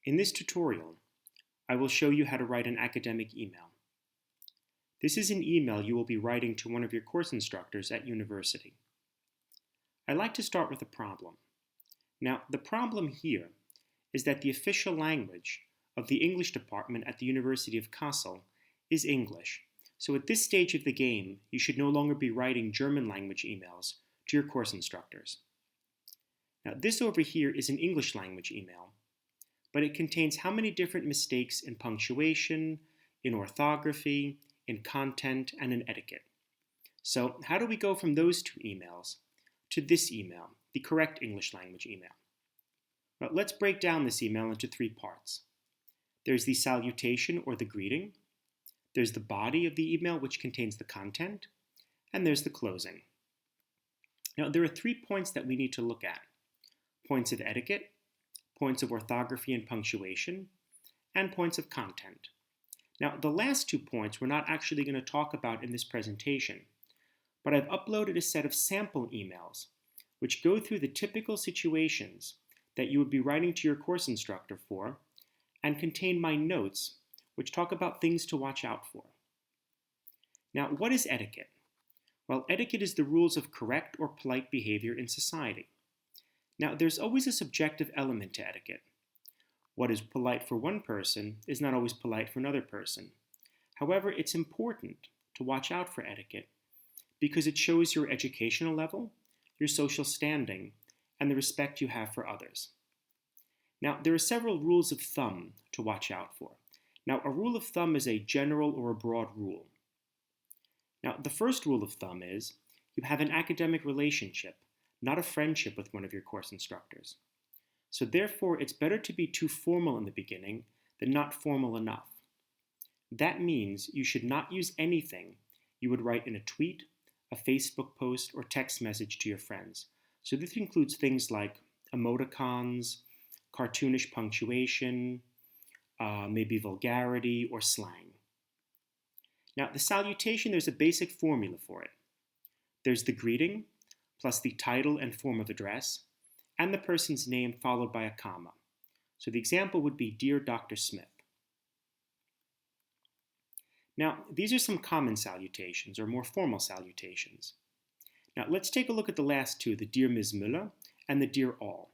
In this tutorial, I will show you how to write an academic email. This is an email you will be writing to one of your course instructors at university. I like to start with a problem. Now, the problem here is that the official language of the English department at the University of Kassel is English. So at this stage of the game, you should no longer be writing German language emails to your course instructors. Now, this over here is an English language email, but it contains how many different mistakes in punctuation, in orthography, in content, and in etiquette. So how do we go from those two emails to this email, the correct English language email? Well, let's break down this email into three parts. There's the salutation or the greeting. There's the body of the email, which contains the content. And there's the closing. Now, there are 3 points that we need to look at: points of etiquette, points of orthography and punctuation, and points of content. Now, the last 2 points we're not actually going to talk about in this presentation, but I've uploaded a set of sample emails which go through the typical situations that you would be writing to your course instructor for and contain my notes which talk about things to watch out for. Now, what is etiquette? Well, etiquette is the rules of correct or polite behavior in society. Now, there's always a subjective element to etiquette. What is polite for one person is not always polite for another person. However, it's important to watch out for etiquette because it shows your educational level, your social standing, and the respect you have for others. Now, there are several rules of thumb to watch out for. Now, a rule of thumb is a general or a broad rule. Now, the first rule of thumb is you have an academic relationship, not a friendship with one of your course instructors. So therefore, it's better to be too formal in the beginning than not formal enough. That means you should not use anything you would write in a tweet, a Facebook post, or text message to your friends. So this includes things like emoticons, cartoonish punctuation, maybe vulgarity or slang. Now, the salutation, there's a basic formula for it. There's the greeting, plus the title and form of address, and the person's name followed by a comma. So the example would be, Dear Dr. Smith. Now, these are some common salutations, or more formal salutations. Now, let's take a look at the last two, the Dear Ms. Müller and the Dear All.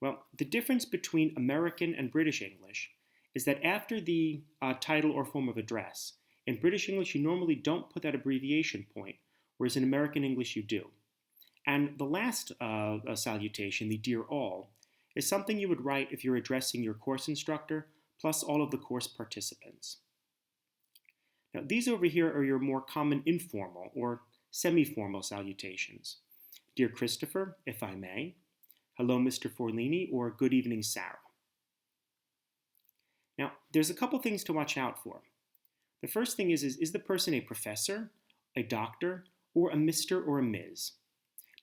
Well, the difference between American and British English is that after the title or form of address, in British English you normally don't put that abbreviation point, whereas in American English you do. And the last salutation, the Dear All, is something you would write if you're addressing your course instructor plus all of the course participants. Now, these over here are your more common informal or semi-formal salutations. Dear Christopher, if I may. Hello, Mr. Forlini, or good evening, Sarah. Now, there's a couple things to watch out for. The first thing is the person a professor, a doctor, or a Mr. or a Ms.?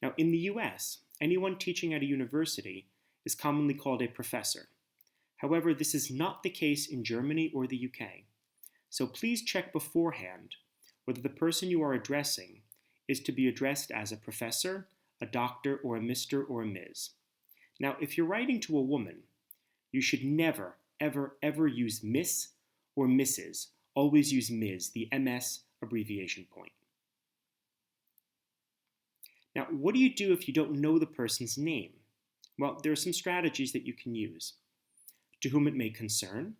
Now, in the US, anyone teaching at a university is commonly called a professor. However, this is not the case in Germany or the UK. So please check beforehand whether the person you are addressing is to be addressed as a professor, a doctor, or a Mr. or a Ms. Now, if you're writing to a woman, you should never, ever, ever use Miss or Mrs. Always use Ms., the MS abbreviation point. Now, what do you do if you don't know the person's name? Well, there are some strategies that you can use. To whom it may concern,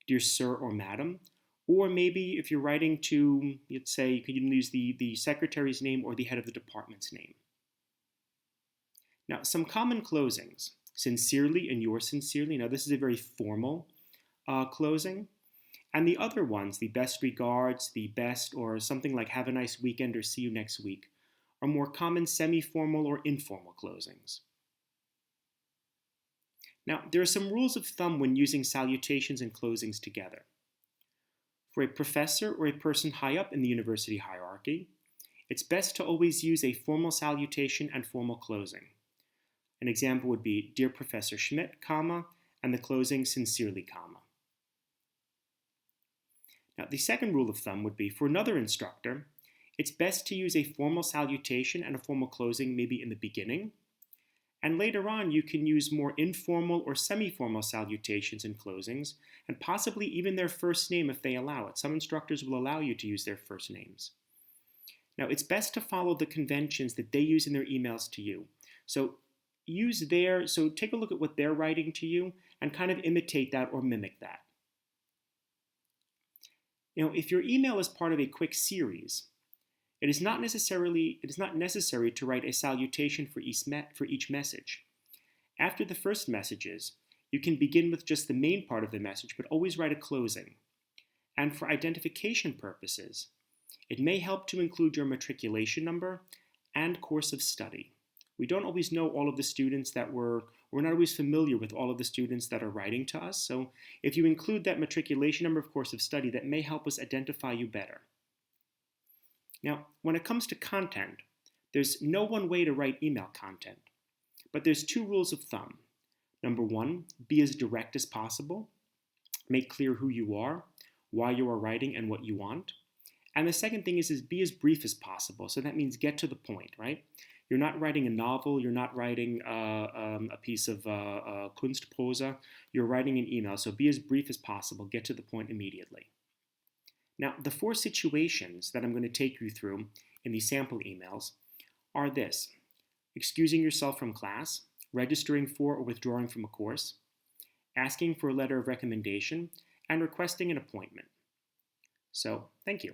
dear sir or madam, or maybe if you're writing to, let's say, you could use the secretary's name or the head of the department's name. Now, some common closings, sincerely and yours sincerely. Now, this is a very formal closing. And the other ones, the best regards, the best, or something like have a nice weekend or see you next week, are more common semi-formal or informal closings. Now, there are some rules of thumb when using salutations and closings together. For a professor or a person high up in the university hierarchy, it's best to always use a formal salutation and formal closing. An example would be, Dear Professor Schmidt, comma, and the closing, sincerely, comma. Now, the second rule of thumb would be, for another instructor, it's best to use a formal salutation and a formal closing maybe in the beginning, And later on, you can use more informal or semi-formal salutations and closings, and possibly even their first name if they allow it. Some instructors will allow you to use their first names. Now, it's best to follow the conventions that they use in their emails to you. So take a look at what they're writing to you and kind of imitate that or mimic that. If your email is part of a quick series, it is not necessary to write a salutation for each message. After the first messages, you can begin with just the main part of the message, but always write a closing. And for identification purposes, it may help to include your matriculation number and course of study. We don't always know all of the students we're not always familiar with all of the students that are writing to us. So if you include that matriculation number of course of study, that may help us identify you better. Now, when it comes to content, there's no one way to write email content, but there's two rules of thumb. Number one, be as direct as possible. Make clear who you are, why you are writing, and what you want. And the second thing is be as brief as possible. So that means get to the point, right? You're not writing a novel. You're not writing a piece of Kunstprosa. You're writing an email. So be as brief as possible. Get to the point immediately. Now, the 4 situations that I'm going to take you through in these sample emails are this: excusing yourself from class, registering for or withdrawing from a course, asking for a letter of recommendation, and requesting an appointment. So, thank you.